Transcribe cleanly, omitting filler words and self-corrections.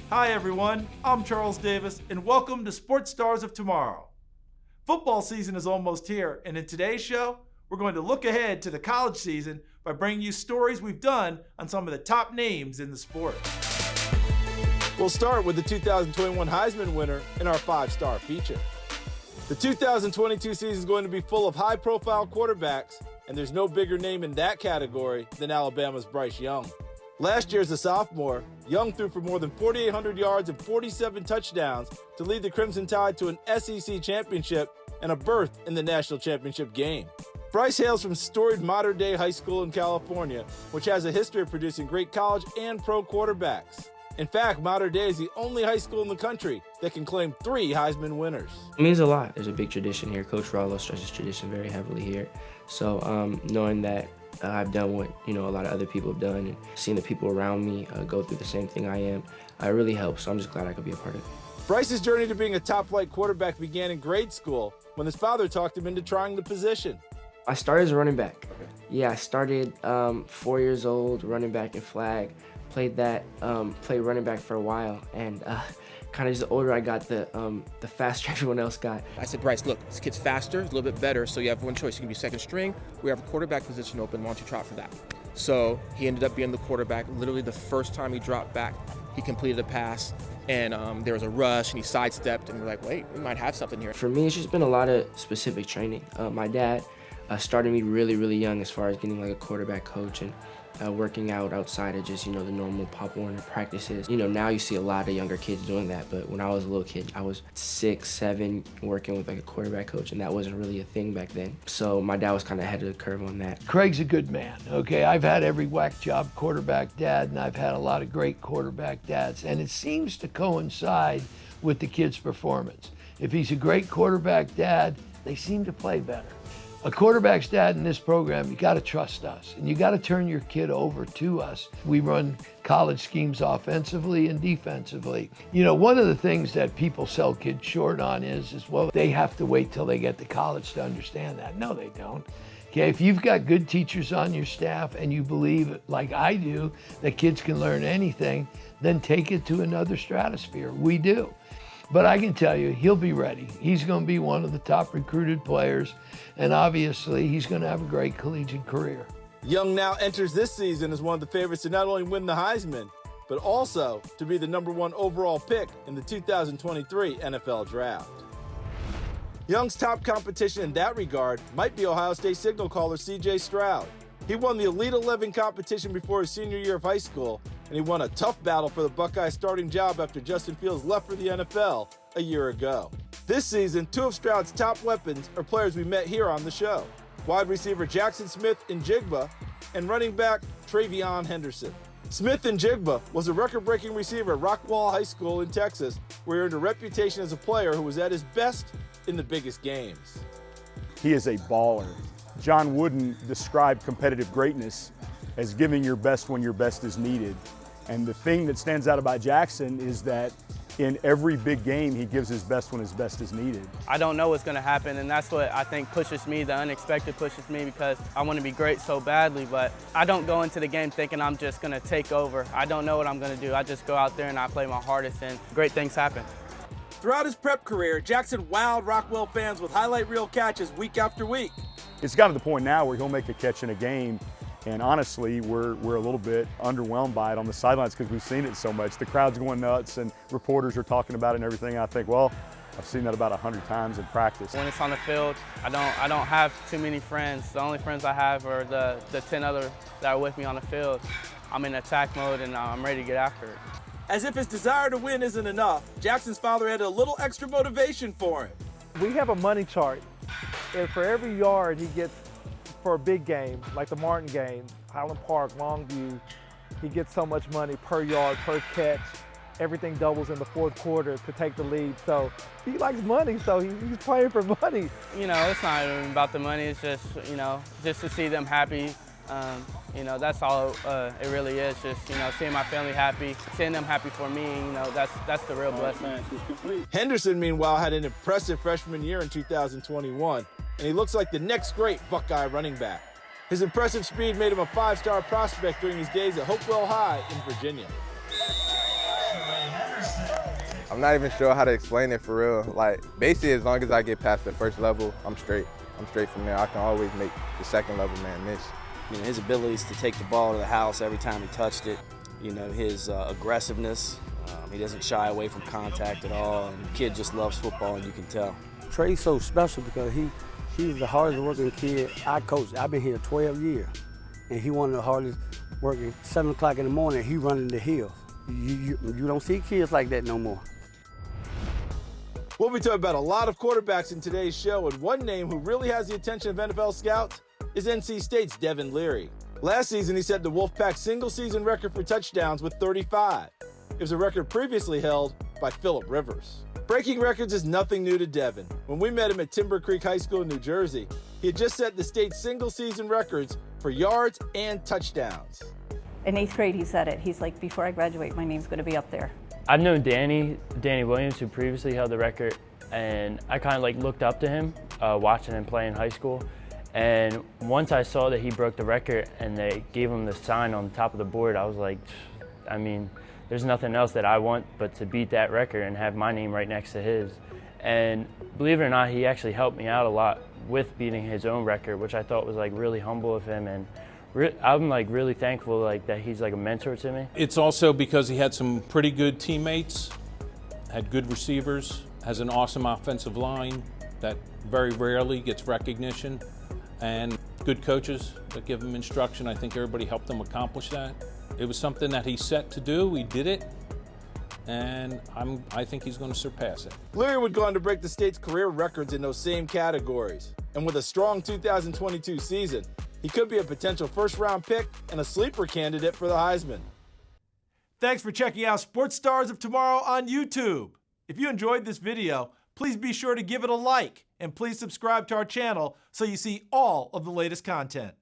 Hi everyone, I'm Charles Davis, and welcome to Sports Stars of Tomorrow. Football season is almost here, and in today's show, we're going to look ahead to the college season by bringing you stories we've done on some of the top names in the sport. We'll start with the 2021 Heisman winner in our 5-star feature. The 2022 season is going to be full of high-profile quarterbacks, and there's no bigger name in that category than Alabama's Bryce Young. Last year as a sophomore, Young threw for more than 4,800 yards and 47 touchdowns to lead the Crimson Tide to an SEC championship and a berth in the national championship game. Bryce hails from storied modern-day high school in California, which has a history of producing great college and pro quarterbacks. In fact, Modern Day is the only high school in the country that can claim 3 Heisman winners. It means a lot. There's a big tradition here. Coach Rallo stresses tradition very heavily here. So knowing that I've done what a lot of other people have done, and seeing the people around me go through the same thing I am, it really helps. So I'm just glad I could be a part of it. Bryce's journey to being a top-flight quarterback began in grade school when his father talked him into trying the position. I started as a running back. Yeah, I started 4 years old, running back in flag. Played running back for a while, and kind of just the older I got, the faster everyone else got. I said, Bryce, look, this kid's faster, a little bit better, so you have one choice. You can be second string. We have a quarterback position open. Why don't you try for that? So he ended up being the quarterback. Literally the first time he dropped back, he completed a pass, and there was a rush, and he sidestepped, and we're like, wait, we might have something here. For me, it's just been a lot of specific training. My dad started me really, really young as far as getting like a quarterback coach and working out outside of just, the normal Pop Warner practices. Now you see a lot of younger kids doing that, but when I was a little kid, I was 6, 7, working with like a quarterback coach, and that wasn't really a thing back then. So my dad was kind of ahead of the curve on that. Craig's a good man, okay? I've had every whack job quarterback dad, and I've had a lot of great quarterback dads, and it seems to coincide with the kid's performance. If he's a great quarterback dad, they seem to play better. A quarterback's dad in this program, you got to trust us, and you got to turn your kid over to us. We run college schemes offensively and defensively. One of the things that people sell kids short on is well, they have to wait till they get to college to understand that. No, they don't. Okay, if you've got good teachers on your staff and you believe, like I do, that kids can learn anything, then take it to another stratosphere. We do. But I can tell you, he'll be ready. He's going to be one of the top recruited players, and obviously he's going to have a great collegiate career. Young now enters this season as one of the favorites to not only win the Heisman, but also to be the #1 overall pick in the 2023 NFL Draft. Young's top competition in that regard might be Ohio State signal caller C.J. Stroud. He won the Elite 11 competition before his senior year of high school, and he won a tough battle for the Buckeyes starting job after Justin Fields left for the NFL a year ago. This season, 2 of Stroud's top weapons are players we met here on the show: wide receiver Jaxon Smith-Njigba and running back Treveyon Henderson. Smith-Njigba was a record-breaking receiver at Rockwall High School in Texas, where he earned a reputation as a player who was at his best in the biggest games. He is a baller. John Wooden described competitive greatness as giving your best when your best is needed. And the thing that stands out about Jaxon is that in every big game, he gives his best when his best is needed. I don't know what's going to happen, and that's what I think pushes me. The unexpected pushes me, because I want to be great so badly, but I don't go into the game thinking I'm just going to take over. I don't know what I'm going to do. I just go out there and I play my hardest, and great things happen. Throughout his prep career, Jaxon wowed Rockwell fans with highlight reel catches week after week. It's gotten to the point now where he'll make a catch in a game, and honestly, we're a little bit underwhelmed by it on the sidelines because we've seen it so much. The crowd's going nuts and reporters are talking about it and everything. I think, well, I've seen that about 100 times in practice. When it's on the field, I don't have too many friends. The only friends I have are the 10 other that are with me on the field. I'm in attack mode and I'm ready to get after it. As if his desire to win isn't enough, Jackson's father had a little extra motivation for him. We have a money chart, and for every yard he gets for a big game, like the Martin game, Highland Park, Longview, he gets so much money per yard, per catch. Everything doubles in the fourth quarter to take the lead. So he likes money, so he's playing for money. It's not even about the money. It's just, just to see them happy. That's all it really is. Just, seeing my family happy, seeing them happy for me, that's the real blessing. Henderson, meanwhile, had an impressive freshman year in 2021, and he looks like the next great Buckeye running back. His impressive speed made him a 5-star prospect during his days at Hopewell High in Virginia. I'm not even sure how to explain it for real. Like, basically, as long as I get past the first level, I'm straight. I'm straight from there. I can always make the second level man miss. You know, his abilities to take the ball to the house every time he touched it. You know, his aggressiveness. He doesn't shy away from contact at all. And the kid just loves football, and you can tell. Trey's so special because he's the hardest working kid I coached. I've been here 12 years, and he one of the hardest working. 7 o'clock in the morning, he running the hills. You don't see kids like that no more. We'll be talking about a lot of quarterbacks in today's show, and one name who really has the attention of NFL scouts is NC State's Devin Leary. Last season, he set the Wolfpack single-season record for touchdowns with 35. It was a record previously held by Phillip Rivers. Breaking records is nothing new to Devin. When we met him at Timber Creek High School in New Jersey, he had just set the state's single-season records for yards and touchdowns. In 8th grade, he said it. He's like, before I graduate, my name's going to be up there. I've known Danny Williams, who previously held the record, and I kind of like looked up to him, watching him play in high school. And once I saw that he broke the record and they gave him the sign on the top of the board, I was like, I mean, there's nothing else that I want but to beat that record and have my name right next to his. And believe it or not, he actually helped me out a lot with beating his own record, which I thought was like really humble of him. And I'm like really thankful like that he's like a mentor to me. It's also because he had some pretty good teammates, had good receivers, has an awesome offensive line that very rarely gets recognition, and good coaches that give him instruction. I think everybody helped him accomplish that. It was something that he set to do. He did it, and I think he's going to surpass it. Leary would go on to break the state's career records in those same categories. And with a strong 2022 season, he could be a potential first-round pick and a sleeper candidate for the Heisman. Thanks for checking out Sports Stars of Tomorrow on YouTube. If you enjoyed this video, please be sure to give it a like, and please subscribe to our channel so you see all of the latest content.